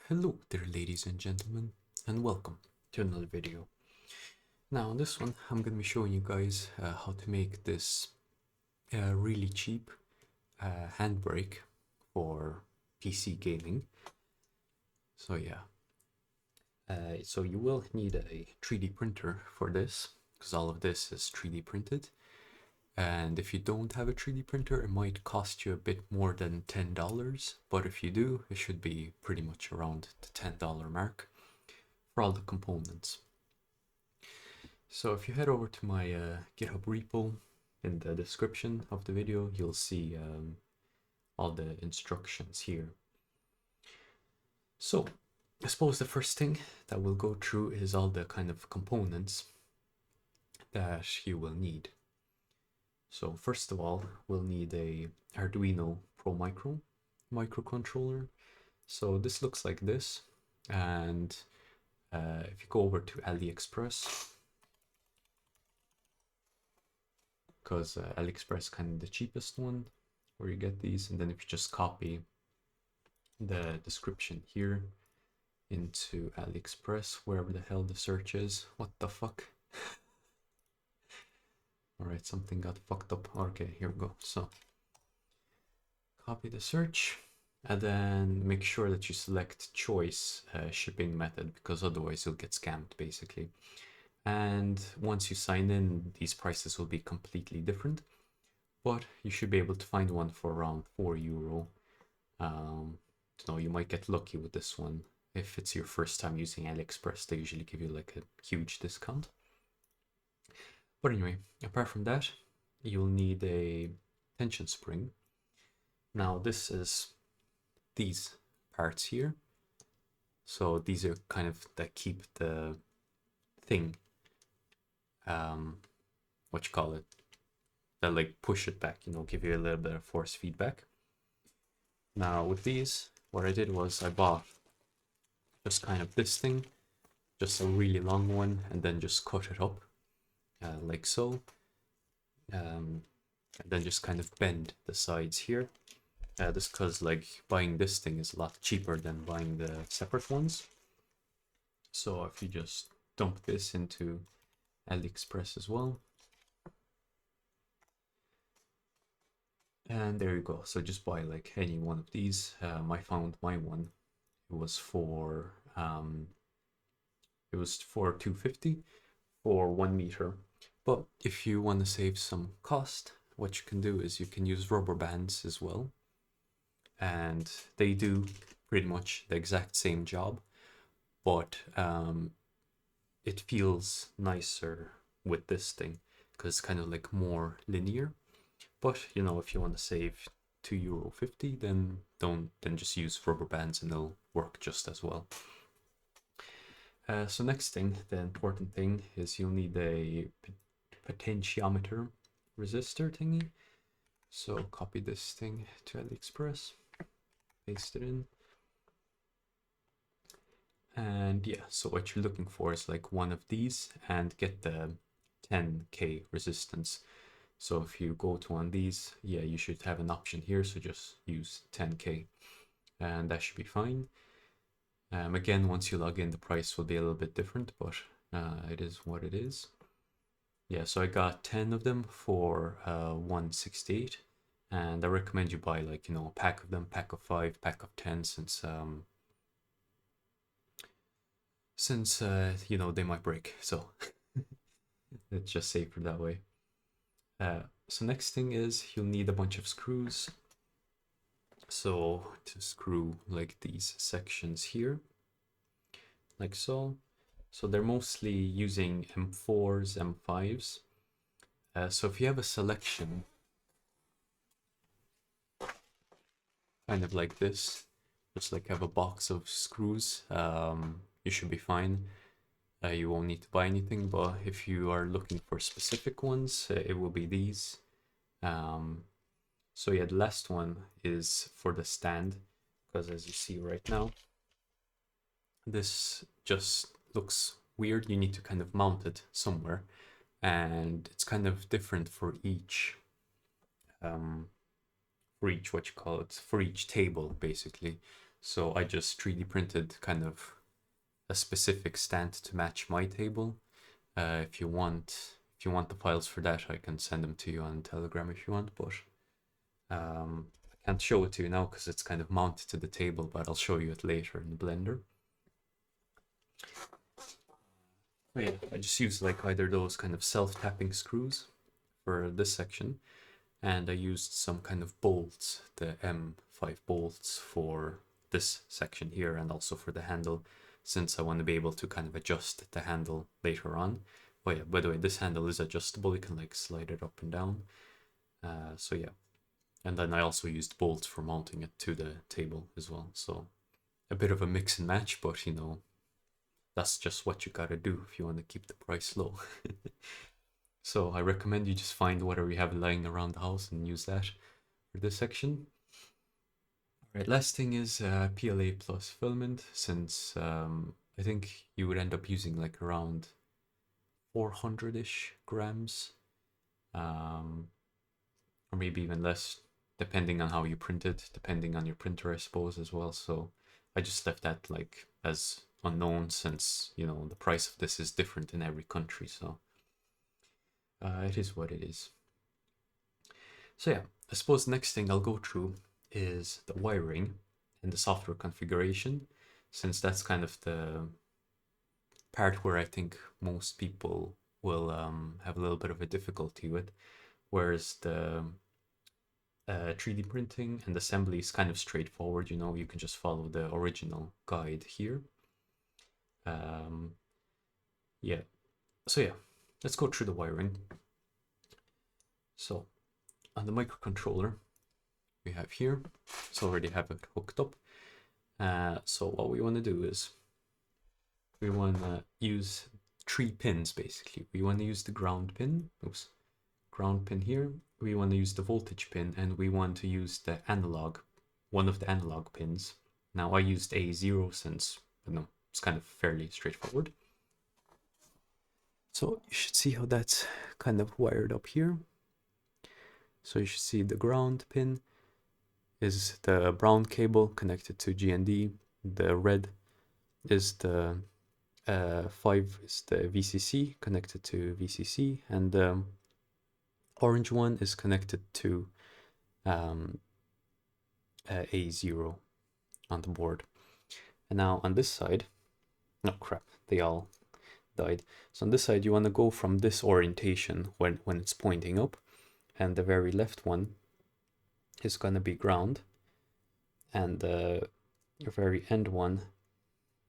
Hello there, ladies and gentlemen, and welcome to another video. Now in this one I'm going to be showing you guys how to make this really cheap handbrake for PC gaming. So yeah, so you will need a 3D printer for this, because all of this is 3D printed. And if you don't have a 3D printer, it might cost you a bit more than $10, but if you do, it should be pretty much around the $10 mark for all the components. So if you head over to my GitHub repo in the description of the video, you'll see all the instructions here. So I suppose the first thing that we'll go through is all the kind of components that you will need. So first of all, we'll need a Arduino Pro microcontroller. So this looks like this, and if you go over to AliExpress, because AliExpress is kind of the cheapest one where you get these, and then if you just copy the description here into AliExpress, wherever the hell the search is. What the fuck? Alright, something got fucked up. Okay, here we go. So copy the search and then make sure that you select choice shipping method, because otherwise you'll get scammed basically. And once you sign in, these prices will be completely different, but you should be able to find one for around €4. So you might get lucky with this one. If it's your first time using AliExpress, they usually give you like a huge discount. But anyway, apart from that, you'll need a tension spring. Now this is these parts here. So these are kind of that keep the thing, what you call it, that like push it back, give you a little bit of force feedback. Now with these, what I did was I bought just kind of this thing, just a really long one, and then just cut it up like so, and then just kind of bend the sides here. This because like buying this thing is a lot cheaper than buying the separate ones. So if you just dump this into AliExpress as well, and there you go. So just buy like any one of these. I found my one. It was for $250 for 1 meter. But if you want to save some cost, what you can do is you can use rubber bands as well, and they do pretty much the exact same job, but it feels nicer with this thing because it's kind of like more linear. But if you want to save €2.50, then just use rubber bands and they'll work just as well. So next thing, the important thing, is you'll need a potentiometer resistor thingy. So copy this thing to AliExpress, paste it in, and yeah, so what you're looking for is like one of these and get the 10k resistance. So if you go to one of these, yeah, you should have an option here, so just use 10k and that should be fine. Again, once you log in, the price will be a little bit different, but it is what it is. Yeah, so I got 10 of them for $168, and I recommend you buy like, a pack of them, pack of 5, pack of 10, since they might break, so it's just safer that way. So next thing is you'll need a bunch of screws. So to screw like these sections here, like so. So they're mostly using M4s, M5s. So if you have a selection, kind of like this, just like have a box of screws, you should be fine. You won't need to buy anything, but if you are looking for specific ones, it will be these. So yeah, the last one is for the stand, because as you see right now, this just looks weird. You need to kind of mount it somewhere, and it's kind of different for each what you call it, for each table basically. So I just 3D printed kind of a specific stand to match my table. If you want the files for that, I can send them to you on Telegram if you want, but I can't show it to you now because it's kind of mounted to the table, but I'll show you it later in the Blender. Oh yeah, I just used like either those kind of self-tapping screws for this section, and I used some kind of bolts, the M5 bolts for this section here, and also for the handle, since I want to be able to kind of adjust the handle later on. Oh yeah, by the way, this handle is adjustable, you can like slide it up and down. So yeah, and then I also used bolts for mounting it to the table as well. So a bit of a mix and match, but you know, that's just what you gotta do if you want to keep the price low. So I recommend you just find whatever you have lying around the house and use that for this section. Alright, last thing is PLA plus filament, since I think you would end up using like around 400-ish grams, or maybe even less, depending on how you print it, depending on your printer, I suppose, as well. So I just left that like as unknown, since you know the price of this is different in every country. So it is what it is. So yeah, I suppose the next thing I'll go through is the wiring and the software configuration, since that's kind of the part where I think most people will have a little bit of a difficulty with, whereas the 3D printing and assembly is kind of straightforward. You know, you can just follow the original guide here. Yeah, so yeah, let's go through the wiring. So on the microcontroller we have here, so already have it hooked up. So what we want to do is we want to use 3 pins basically. We want to use the ground pin, ground pin here. We want to use the voltage pin, and we want to use the analog, one of the analog pins. Now I used A0 since, I don't know, it's kind of fairly straightforward. So you should see how that's kind of wired up here. So you should see the ground pin is the brown cable connected to GND. The red is the 5 is the VCC connected to VCC, and the orange one is connected to A0 on the board. And now on this side, no crap, they all died. So on this side, you want to go from this orientation when it's pointing up, and the very left one is going to be ground, and the very end one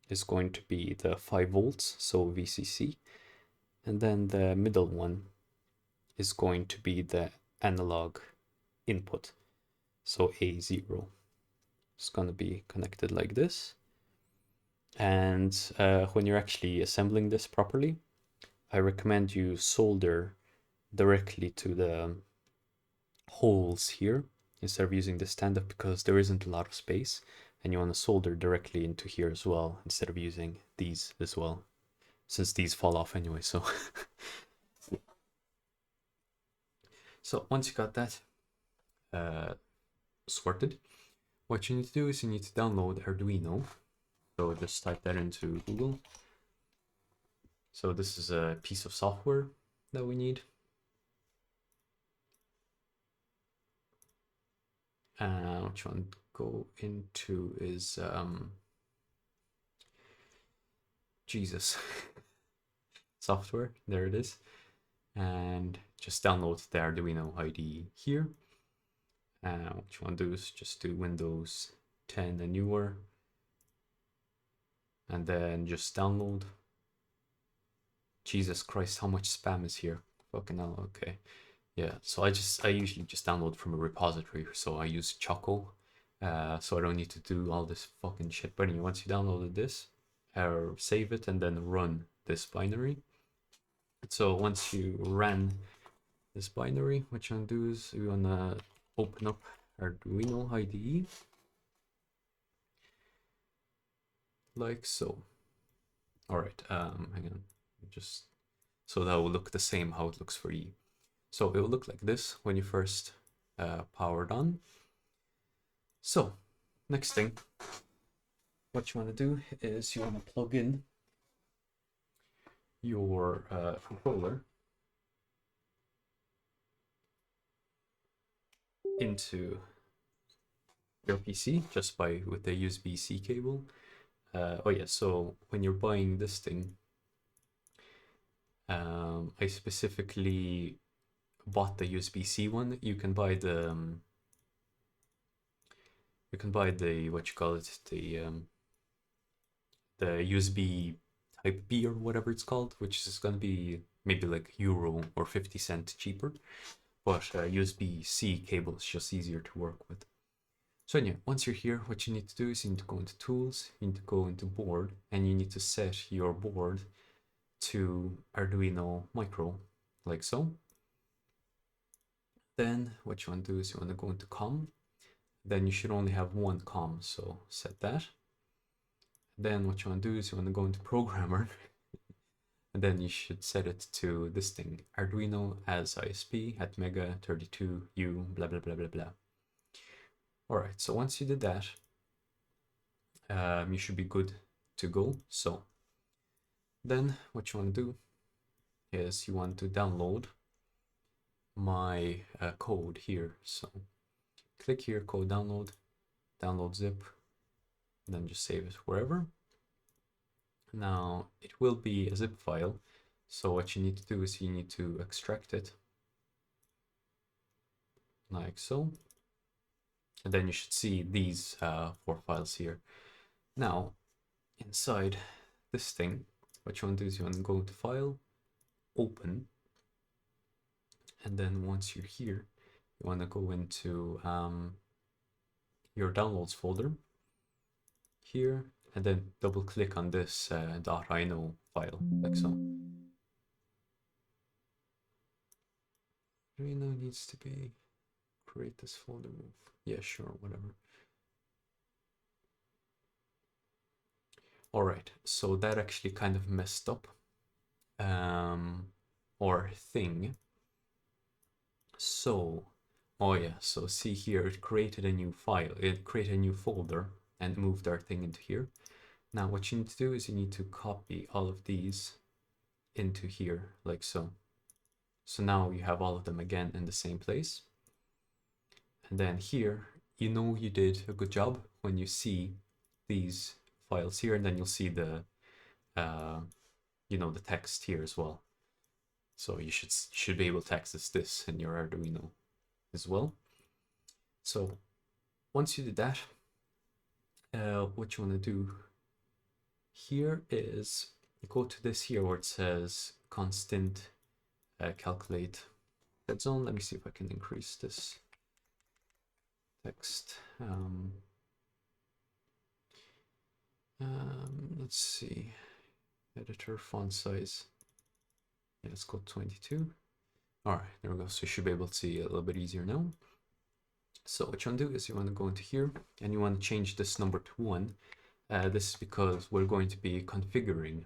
is going to be the 5 volts, so VCC, and then the middle one is going to be the analog input, so A0. It's going to be connected like this. And when you're actually assembling this properly, I recommend you solder directly to the holes here instead of using the stand-up, because there isn't a lot of space, and you want to solder directly into here as well instead of using these as well, since these fall off anyway. So so once you got that sorted, what you need to do is you need to download Arduino. So just type that into Google. So this is a piece of software that we need. Which one to go into is Jesus software. There it is. And just download the Arduino IDE here. What you want to do is just do Windows 10 and newer, and then just download. Jesus Christ, how much spam is here? Fucking hell. Okay, yeah. So I usually just download from a repository. So I use Choco, so I don't need to do all this fucking shit. But anyway, once you downloaded this, save it and then run this binary. So once you ran this binary, what you want to do is you want to open up Arduino IDE like so. All right, hang on, just so that will look the same how it looks for you. So it will look like this when you first powered on. So next thing, what you want to do is you want to plug in your controller into your PC just with the USB-C cable. Oh yeah, so when you're buying this thing, I specifically bought the USB-C one. You can buy the what you call it, the USB Type B or whatever it's called, which is going to be maybe like €1 or 50 cents cheaper. But USB-C cable is just easier to work with. So anyway, once you're here, what you need to do is you need to go into Tools, you need to go into Board, and you need to set your board to Arduino Micro, like so. Then what you want to do is you want to go into COM. Then you should only have one COM, so set that. Then what you want to do is you want to go into Programmer, and then you should set it to this thing, Arduino as ISP at Mega 32U, blah, blah, blah, blah, blah. All right, so once you did that, you should be good to go. So then what you want to do is you want to download my code here. So click here, code download, download zip, and then just save it wherever. Now it will be a zip file. So what you need to do is you need to extract it like so. And then you should see these 4 files here. Now, inside this thing, what you want to do is you want to go to File, Open, and then once you're here, you want to go into your Downloads folder here, and then double click on this .ino file, like so. Arduino needs to be, create this folder move. Yeah, sure, whatever. All right, so that actually kind of messed up our thing. So, oh yeah, so see here, it created a new file, it created a new folder and moved our thing into here. Now what you need to do is you need to copy all of these into here, like so. So now you have all of them again in the same place. And then here, you know you did a good job when you see these files here, and then you'll see the, you know, the text here as well. So you should be able to access this in your Arduino as well. So once you did that, what you want to do here is go to this here where it says constant calculate Deadzone. Let me see if I can increase this text. Let's see, editor font size. Yeah, let's go 22. All right, there we go. So you should be able to see a little bit easier now. So what you want to do is you want to go into here and you want to change this number to 1. This is because we're going to be configuring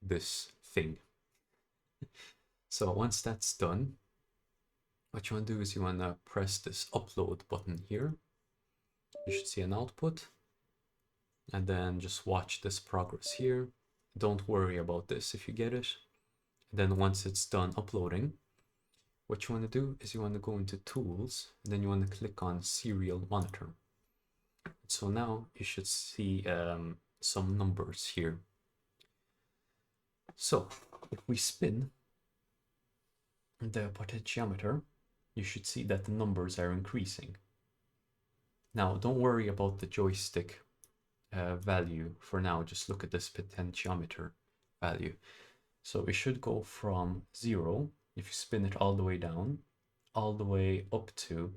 this thing. So once that's done, what you want to do is you want to press this upload button here. You should see an output, and then just watch this progress here. Don't worry about this if you get it. Then once it's done uploading, what you want to do is you want to go into Tools, and then you want to click on Serial Monitor. So now you should see some numbers here. So if we spin the potentiometer, you should see that the numbers are increasing. Now don't worry about the joystick value for now, just look at this potentiometer value. So we should go from 0, if you spin it all the way down, all the way up to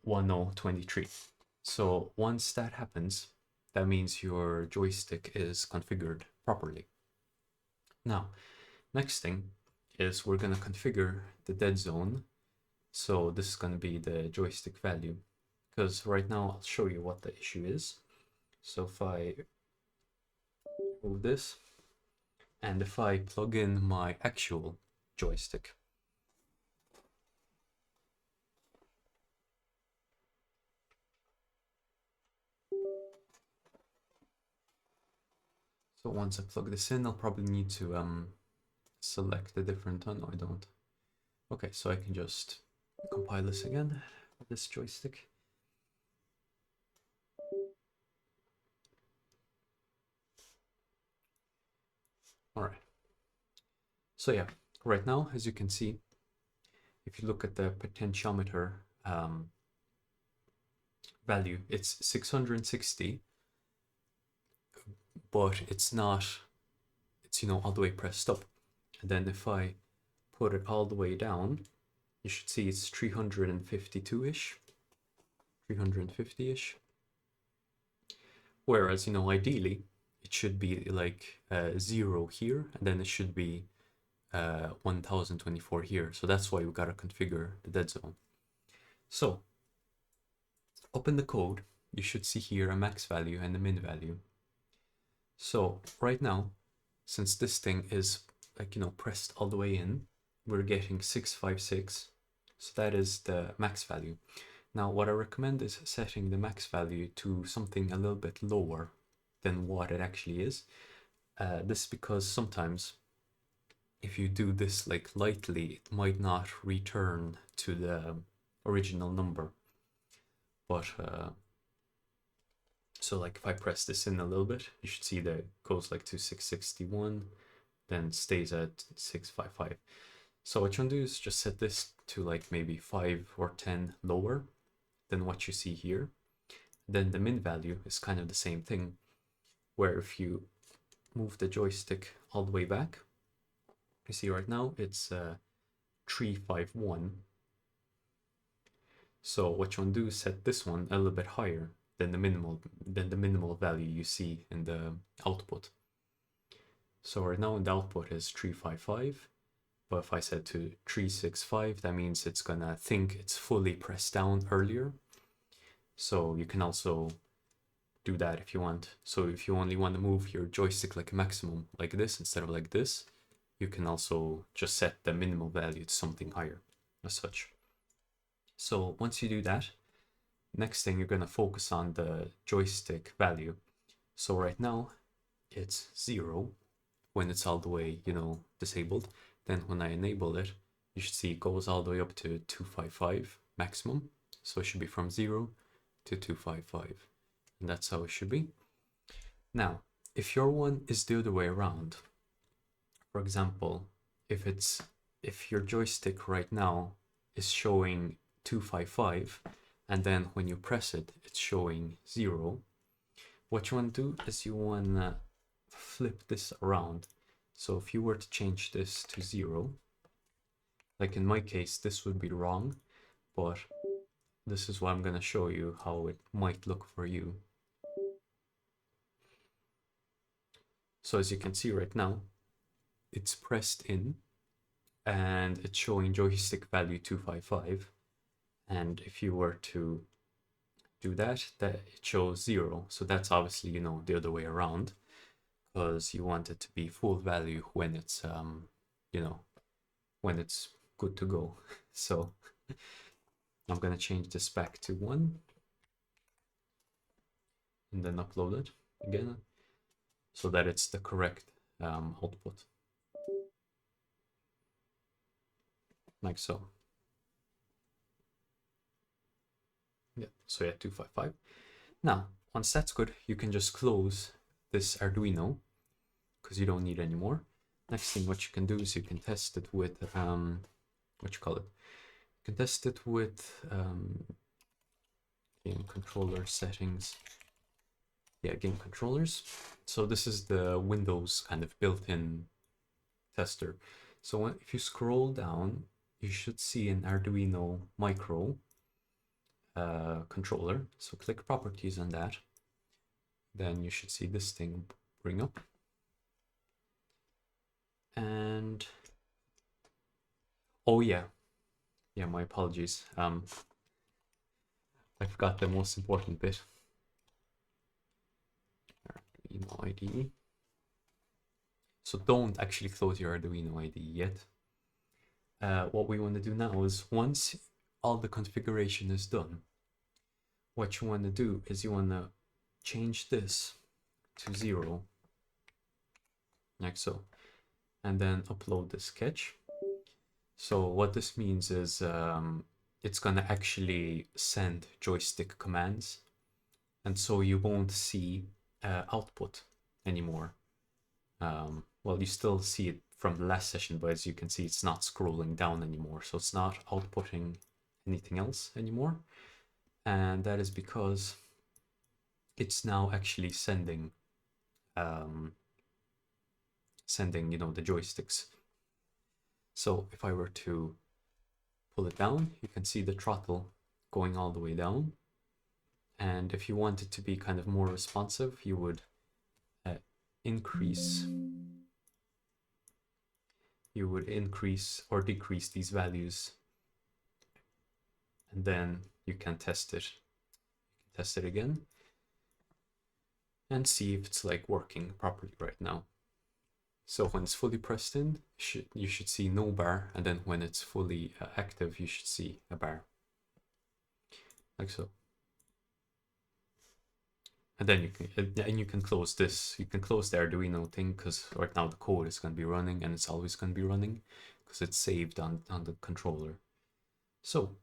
1023. So once that happens, that means your joystick is configured properly. Now, next thing is we're going to configure the Deadzone. So this is going to be the joystick value, because right now I'll show you what the issue is. So if I move this, and if I plug in my actual joystick, So once I plug this in, I'll probably need to select a different, oh no, I don't. Okay, so I can just compile this again with this joystick. All right. So yeah, right now, as you can see, if you look at the potentiometer value, it's 660, but it's not, it's, you know, all the way pressed up. And then if I put it all the way down, you should see it's 352-ish, 350-ish. Whereas, you know, ideally, it should be like 0 here, and then it should be 1024 here. So that's why we gotta configure the dead zone. So open the code, you should see here a max value and a min value. So right now, since this thing is like, you know, pressed all the way in, we're getting 656. So that is the max value. Now, what I recommend is setting the max value to something a little bit lower than what it actually is. This is because sometimes if you do this like lightly, it might not return to the original number. But so like if I press this in a little bit, you should see that it goes like to 661, then stays at 655. So what you want to do is just set this to like maybe 5 or 10 lower than what you see here. Then the min value is kind of the same thing, where if you move the joystick all the way back, you see right now it's 351. So what you want to do is set this one a little bit higher than the minimal value you see in the output. So right now in the output is 355, but if I set to 365, that means it's gonna think it's fully pressed down earlier. So you can also do that if you want. So if you only want to move your joystick like a maximum like this instead of like this, you can also just set the minimal value to something higher as such. So once you do that, next thing you're going to focus on the joystick value. So right now it's 0 when it's all the way, you know, disabled. Then when I enable it, you should see it goes all the way up to 255 maximum. So it should be from 0 to 255. And that's how it should be. Now, if your one is the other way around, for example, if your joystick right now is showing 255, and then when you press it, it's showing 0, what you want to do is you want to flip this around. So if you were to change this to 0, like in my case, this would be wrong, but this is what I'm going to show you how it might look for you. So as you can see right now, it's pressed in and it's showing joystick value 255. And if you were to do that, it shows 0. So that's obviously, you know, the other way around, because you want it to be full value when it's, you know, when it's good to go. So I'm going to change this back to 1 and then upload it again so that it's the correct output. Like so. Yeah, so yeah, 255. Now, once that's good, you can just close this Arduino because you don't need it anymore. Next thing what you can do is you can test it with, what you call it? You can test it with game controller settings. Yeah, game controllers. So this is the Windows kind of built-in tester. So if you scroll down, you should see an Arduino micro controller. So click properties on that. Then you should see this thing bring up. And oh yeah, my apologies. I forgot the most important bit. Arduino IDE. So don't actually close your Arduino IDE yet. What we want to do now is once all the configuration is done, what you want to do is you want to change this to 0 like so, and then upload the sketch. So what this means is it's gonna actually send joystick commands, and so you won't see output anymore. Well, you still see it from the last session, but as you can see, it's not scrolling down anymore, so it's not outputting anything else anymore. And that is because it's now actually sending sending, you know, the joysticks. So if I were to pull it down, you can see the throttle going all the way down. And if you want it to be kind of more responsive, you would increase or decrease these values, and then you can test it. You can test it again and see if it's like working properly right now. So when it's fully pressed in, you should see no bar, and then when it's fully active, you should see a bar, like so. And then you can close this. You can close the Arduino thing, because right now the code is going to be running, and it's always going to be running because it's saved on the controller. So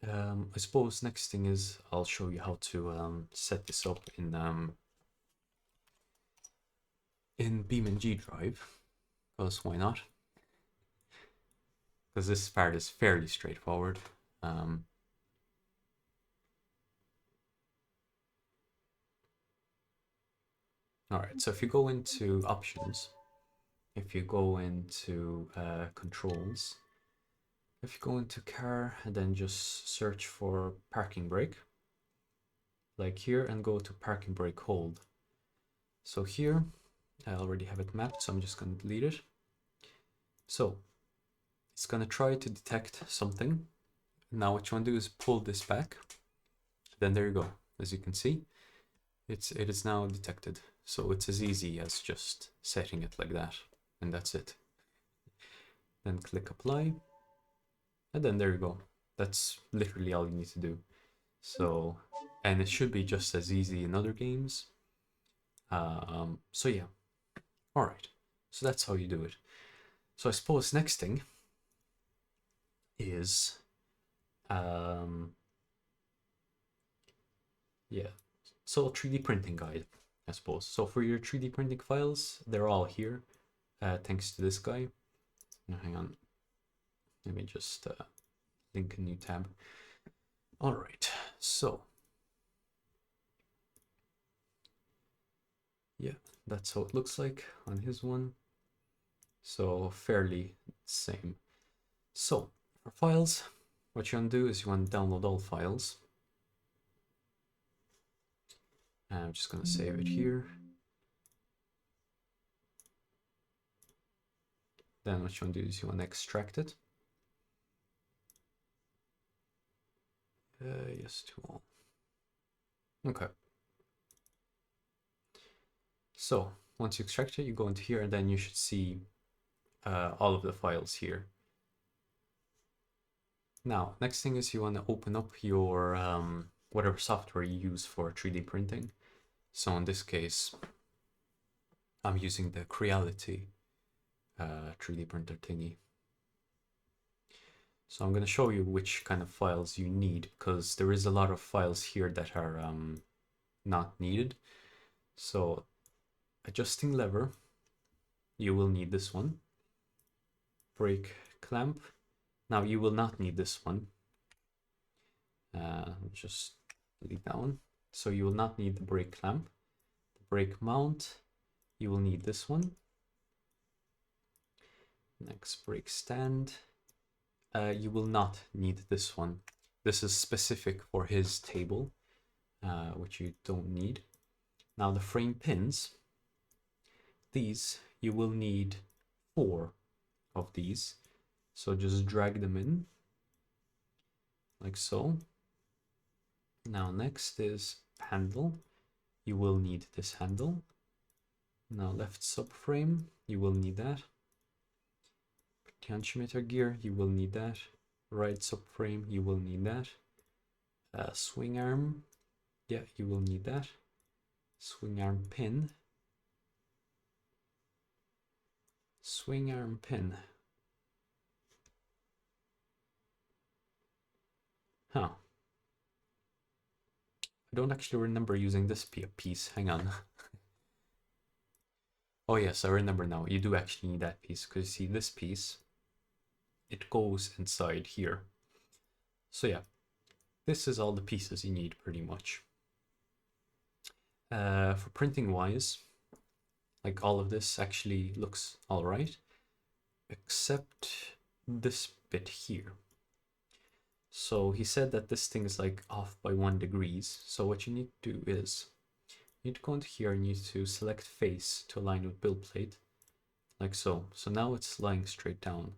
I suppose next thing is I'll show you how to set this up in BeamNG drive, because why not? Because this part is fairly straightforward. All right, so if you go into options, if you go into controls, if you go into car and then just search for parking brake, like here, and go to parking brake hold. So here, I already have it mapped, so I'm just going to delete it. So it's going to try to detect something. Now what you want to do is pull this back. Then there you go. As you can see, it is now detected. So it's as easy as just setting it like that, and that's it. Then click apply, and then there you go. That's literally all you need to do. So, and it should be just as easy in other games. So yeah, all right. So that's how you do it. So I suppose next thing is, yeah, so 3D printing guide, I suppose. So for your 3D printing files, they're all here, thanks to this guy. Now, hang on, let me just link a new tab. All right, so yeah, that's how it looks like on his one. So fairly same. So for files, what you want to do is you want to download all files. I'm just going to save it here. Then what you want to do is you want to extract it. Yes to all. Okay. So once you extract it, you go into here, and then you should see all of the files here. Now, next thing is you want to open up your whatever software you use for 3D printing. So in this case, I'm using the Creality 3D printer thingy. So I'm going to show you which kind of files you need, because there is a lot of files here that are not needed. So adjusting lever, you will need this one. Brake clamp, now you will not need this one. Just delete that one. So you will not need the brake clamp. The brake mount, you will need this one. Next, brake stand, you will not need this one. This is specific for his table, which you don't need. Now the frame pins, these you will need 4 of these. So just drag them in, like so. Now next is handle. You will need this handle. Now left subframe, you will need that. Potentiometer gear, you will need that. Right subframe, you will need that. Swing arm, yeah, you will need that. Swing arm pin. Swing arm pin. Huh. I don't actually remember using this piece. Hang on. Oh yes, I remember now. You do actually need that piece, because you see this piece, it goes inside here. So yeah, this is all the pieces you need pretty much. For printing wise, like all of this actually looks all right, except this bit here. So he said that this thing is like off by 1 degree. So what you need to do is, you need to go into here and you need to select face to align with build plate, like so. So now it's lying straight down.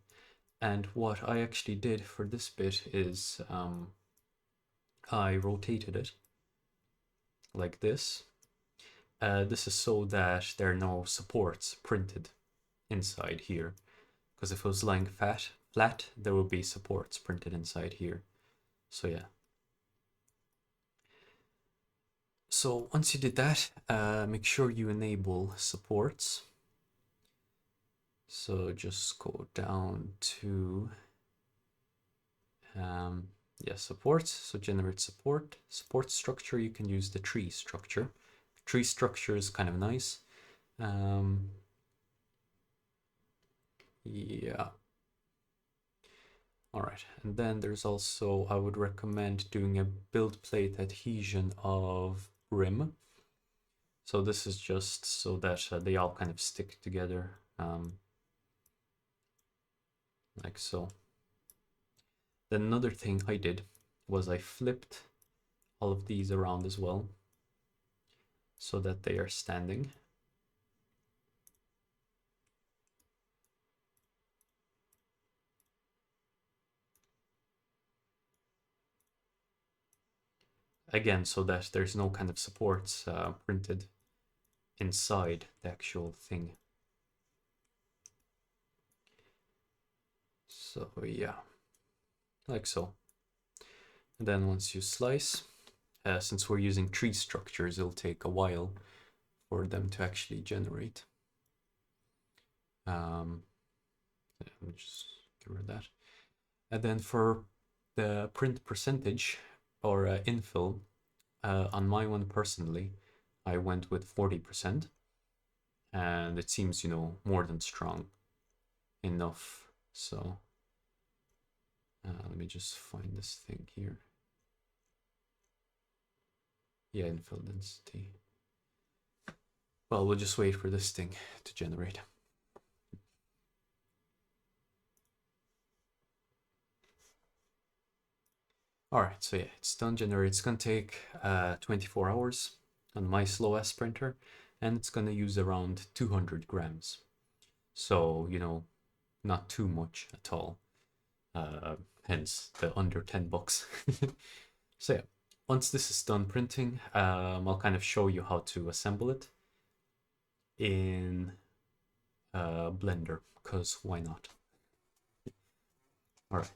And what I actually did for this bit is I rotated it like this. This is so that there are no supports printed inside here. Because if it was lying flat, there would be supports printed inside here. So yeah. So once you did that, make sure you enable supports. So just go down to yeah, supports. So generate support. Support structure, you can use the tree structure. Tree structure is kind of nice. Yeah. All right, and then there's also, I would recommend doing a build plate adhesion of rim. So this is just so that they all kind of stick together, like so. Then another thing I did was I flipped all of these around as well, so that they are standing. Again, so that there's no kind of supports printed inside the actual thing. So yeah, like so. And then once you slice, since we're using tree structures, it'll take a while for them to actually generate. Let me just get rid of that. And then for the print percentage or infill, on my one personally, I went with 40%, and it seems, you know, more than strong enough. So let me just find this thing here. Yeah, infill density. Well, we'll just wait for this thing to generate. All right, so yeah, it's done generating. It's gonna take 24 hours on my slow S printer, and it's gonna use around 200 grams. So, you know, not too much at all. Hence the under 10 bucks. So yeah, once this is done printing, I'll kind of show you how to assemble it in Blender, because why not? All right,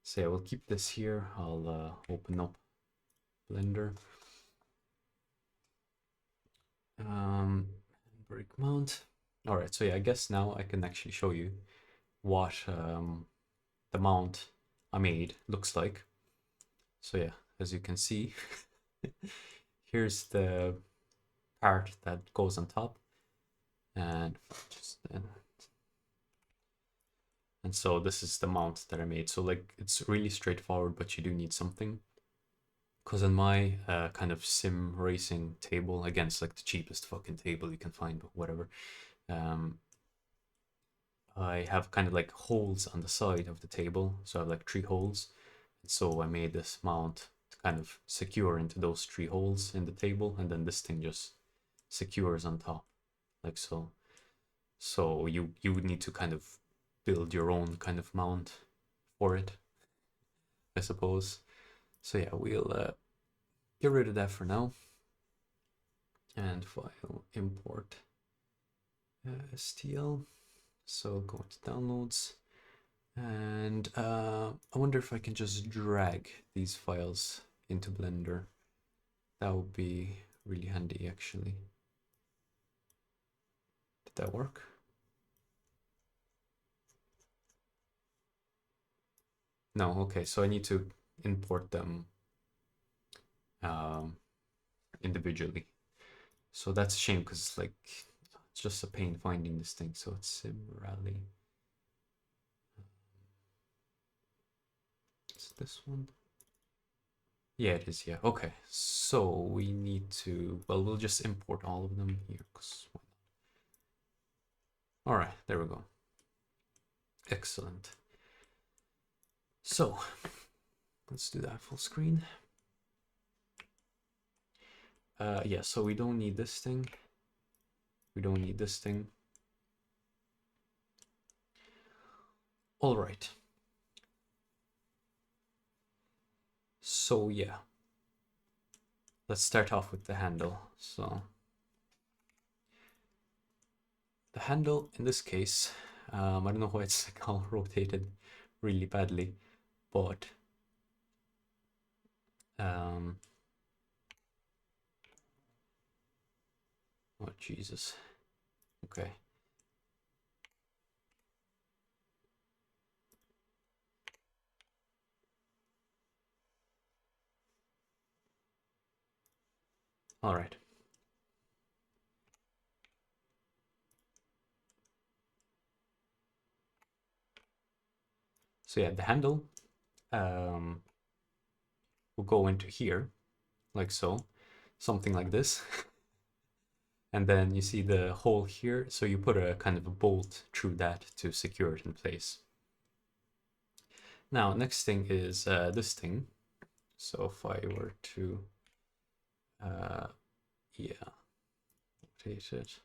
so yeah, we'll keep this here. I'll open up Blender. Brake mount. All right, so yeah, I guess now I can actually show you what the mount I made looks like. So yeah, as you can see, here's the part that goes on top, and just then, and so this is the mount that I made. So like, it's really straightforward, but you do need something. Because on my kind of sim racing table, again, it's like the cheapest fucking table you can find, but whatever. I have kind of like holes on the side of the table, so I have like 3 holes. And so I made this mount to kind of secure into those 3 holes in the table, and then this thing just secures on top, like so. So you would need to kind of build your own kind of mount for it, I suppose. So yeah, we'll get rid of that for now. And file import STL. So go into downloads. And I wonder if I can just drag these files into Blender. That would be really handy, actually. Did that work? No, okay, so I need to import them individually. So that's a shame because like it's just a pain finding this thing. So it's SimRally. It's this one. Yeah, it is. Yeah. Okay. So we need to. Well, we'll just import all of them here. All right. There we go. Excellent. So let's do that full screen. Yeah. So we don't need this thing. We don't need this thing. All right. So yeah. Let's start off with the handle. So the handle in this case, I don't know why it's like all rotated really badly, but oh Jesus. Okay. All right. So yeah, the handle will go into here, like so, something like this. And then you see the hole here, so you put a kind of a bolt through that to secure it in place. Now, next thing is this thing. So if I were to, yeah, rotate it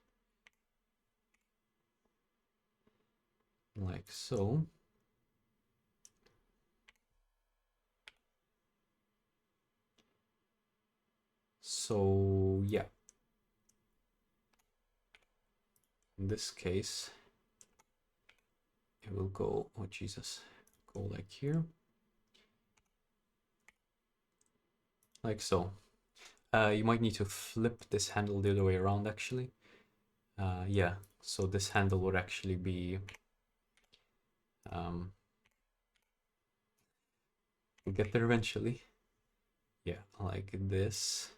like so. So yeah, in this case, it will go, oh Jesus, go like here, like so. You might need to flip this handle the other way around actually. Yeah, so this handle would actually be, we'll get there eventually. Yeah, like this.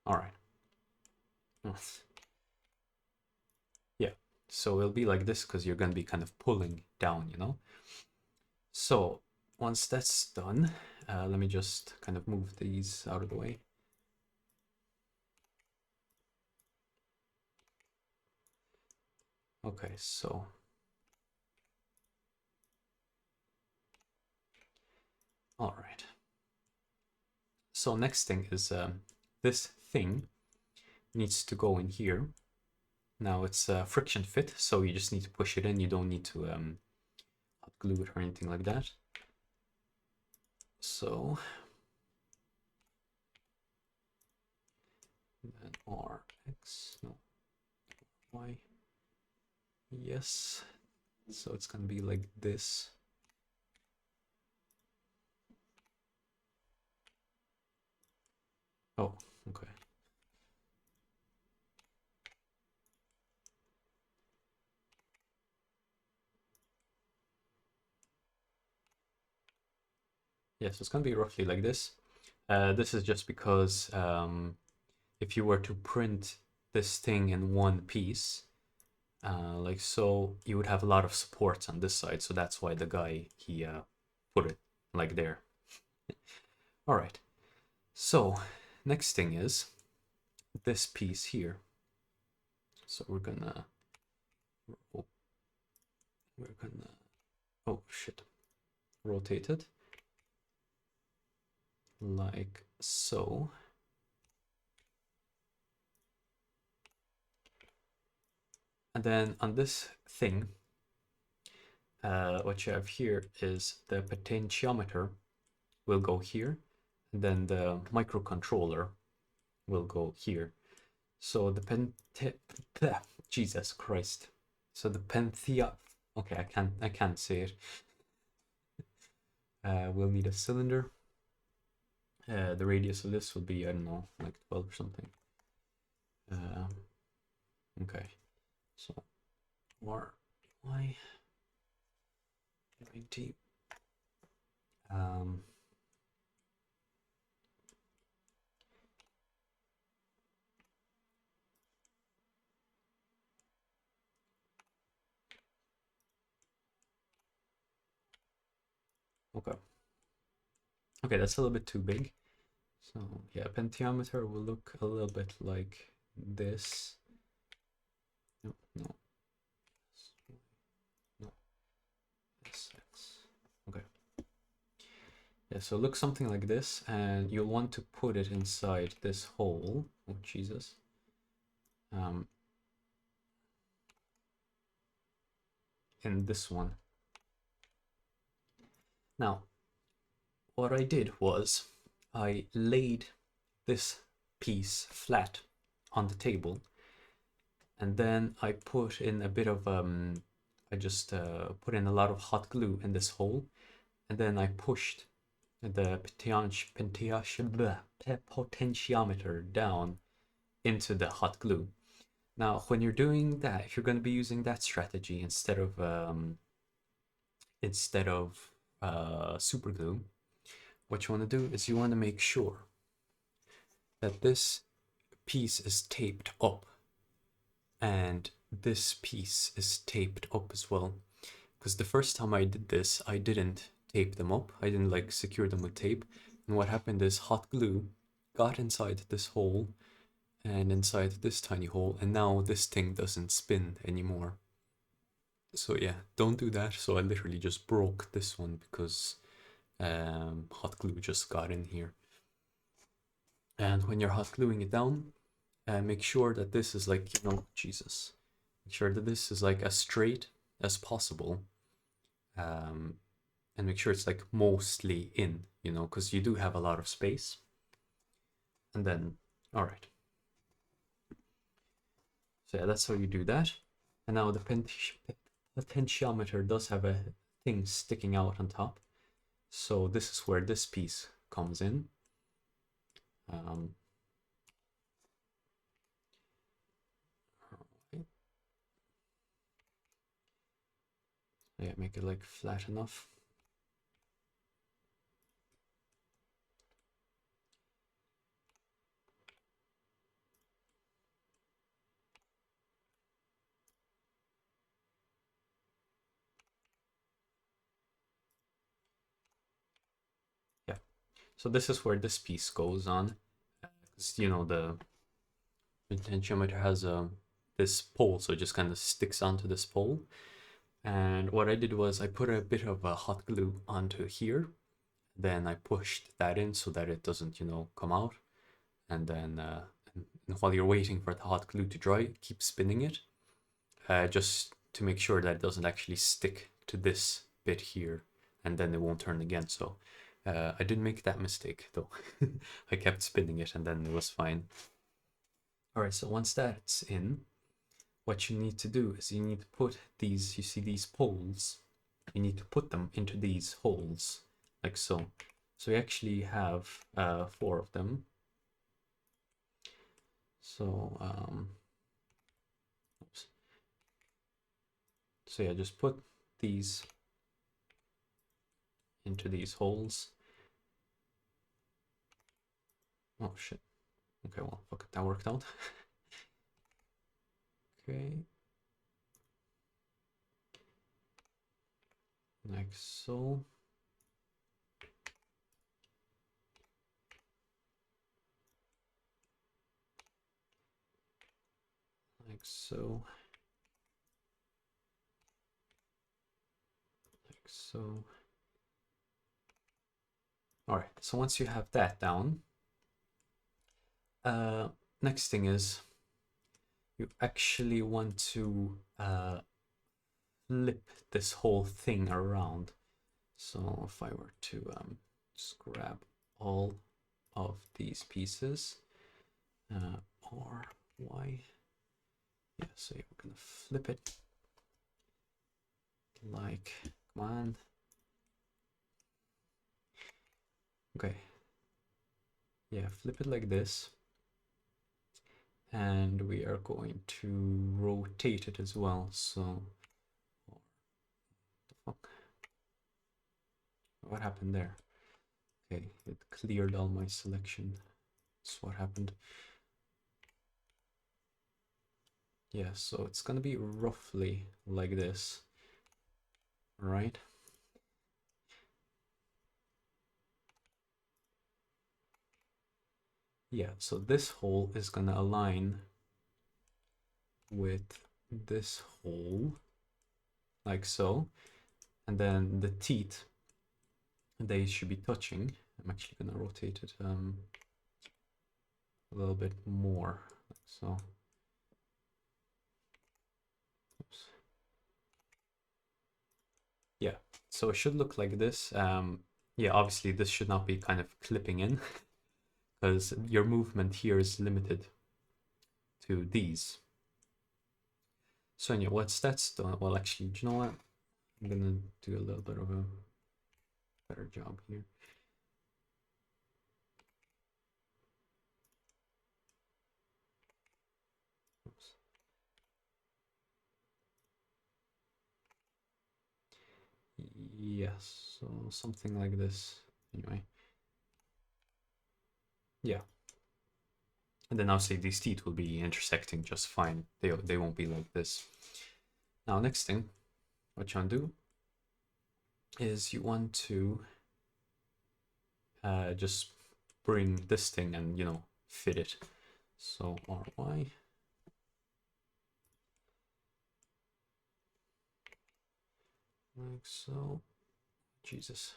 All right. Yeah, so it'll be like this because you're going to be kind of pulling down, you know? So once that's done, let me just kind of move these out of the way. Okay, so all right. So next thing is this thing needs to go in here. Now it's a friction fit, so you just need to push it in. You don't need to glue it or anything like that. So then RX, no, Y, yes. So it's gonna be like this. Oh, okay. Yeah, so it's gonna be roughly like this. This is just because if you were to print this thing in one piece, like so, you would have a lot of supports on this side. So that's why the guy, he put it like there. All right. So next thing is this piece here. So we're gonna, oh shit, rotate it like so. And then on this thing, what you have here is the potentiometer will go here, and then the microcontroller will go here. So the Jesus Christ. So the okay, I can't say it. We'll need a cylinder. The radius of this will be, I don't know, like 12 or something. Okay, so or y 90. Okay. Okay, that's a little bit too big. So yeah, pentiometer will look a little bit like this. No, no, no, this. Okay. Yeah, so it looks something like this, and you'll want to put it inside this hole. Oh, Jesus. In this one. Now, what I did was I laid this piece flat on the table, and then I put in a bit of I just put in a lot of hot glue in this hole, and then I pushed the potentiometer down into the hot glue. Now, when you're doing that, if you're going to be using that strategy instead of super glue, what you want to do is you want to make sure that this piece is taped up and this piece is taped up as well. Because the first time I did this, I didn't tape them up. I didn't like secure them with tape. And what happened is hot glue got inside this hole and inside this tiny hole, and now this thing doesn't spin anymore. So yeah, don't do that. So I literally just broke this one because hot glue just got in here. And when you're hot gluing it down, make sure that this is like, Jesus, make sure that this is like as straight as possible. And make sure it's like mostly in, because you do have a lot of space. And then, all right. So yeah, that's how you do that. And now the potentiometer does have a thing sticking out on top. So this is where this piece comes in. Yeah, make it like flat enough. Yeah, so this is where this piece goes on. Because, the potentiometer has this pole, so it just kind of sticks onto this pole. And what I did was I put a bit of hot glue onto here. Then I pushed that in so that it doesn't, come out. And then and while you're waiting for the hot glue to dry, keep spinning it, just to make sure that it doesn't actually stick to this bit here, and then it won't turn again. So I didn't make that mistake though. I kept spinning it and then it was fine. All right, so once that's in, what you need to do is you need to put these, you see these poles, you need to put them into these holes, like so. So we actually have 4 of them. So, oops. So yeah, just put these into these holes. Oh shit. Okay, well, fuck it, that worked out. Okay. Like so. Like so. Like so. All right, so once you have that down, next thing is you actually want to flip this whole thing around. So if I were to just grab all of these pieces, or Y, yeah, so we're gonna flip it like, come on. Okay. Yeah, flip it like this. And we are going to rotate it as well. So, what the fuck? What happened there? Okay, it cleared all my selection. That's what happened. Yeah, so it's gonna be roughly like this, right? Yeah, so this hole is gonna align with this hole, like so. And then the teeth, they should be touching. I'm actually gonna rotate it a little bit more, like so. Oops. Yeah, so it should look like this. Yeah, obviously this should not be kind of clipping in because your movement here is limited to these. So yeah, once that's done, well, actually, do you know what? I'm gonna do a little bit of a better job here. Oops. Yes, so something like this. Anyway, yeah. And then obviously these teeth will be intersecting just fine. They won't be like this. Now, next thing, what you want to do is you want to just bring this thing and, you know, fit it. So RY. Like so. Jesus.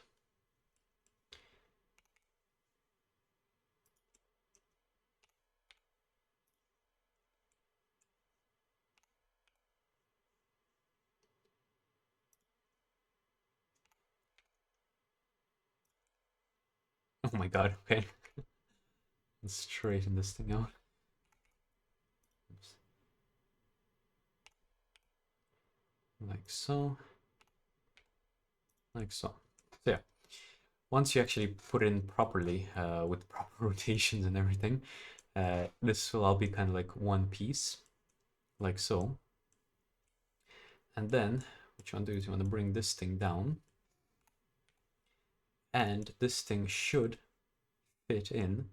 Oh my god, okay. Let's straighten this thing out. Oops. Like so. Like so. So yeah, once you actually put it in properly, with proper rotations and everything, this will all be kind of like one piece, like so. And then what you want to do is you want to bring this thing down, and this thing should fit in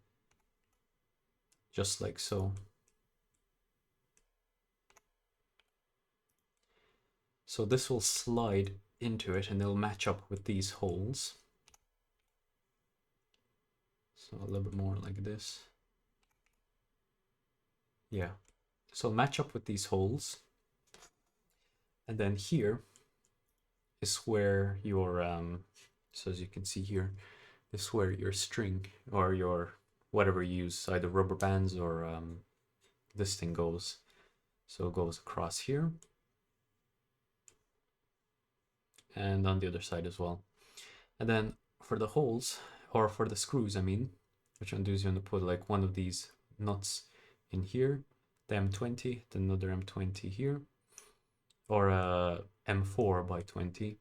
just like so. So this will slide into it and it'll match up with these holes. So a little bit more like this. Yeah. So match up with these holes. And then here is where your, so as you can see here, this is where your string or your whatever you use, either rubber bands or this thing goes. So it goes across here. And on the other side as well. And then for the holes, or for the screws, I mean, what you want to do is you want to put like one of these nuts in here, the M20, then another M20 here, or a M4 by 20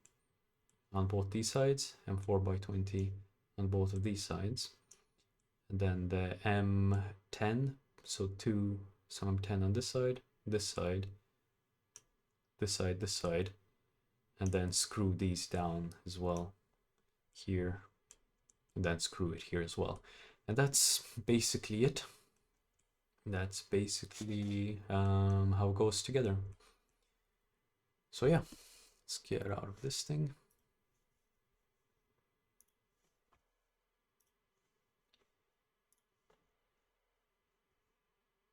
on both these sides, M4 by 20 on both of these sides, and then the M10, so some M10 on this side, this side, this side, this side, and then screw these down as well here, and then screw it here as well. And that's basically it. That's basically how it goes together. So yeah, let's get out of this thing.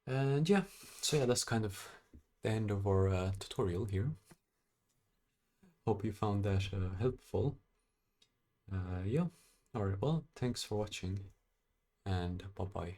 And yeah, so yeah, that's kind of the end of our tutorial here. Hope you found that helpful. Yeah, alright, well, thanks for watching, and bye-bye.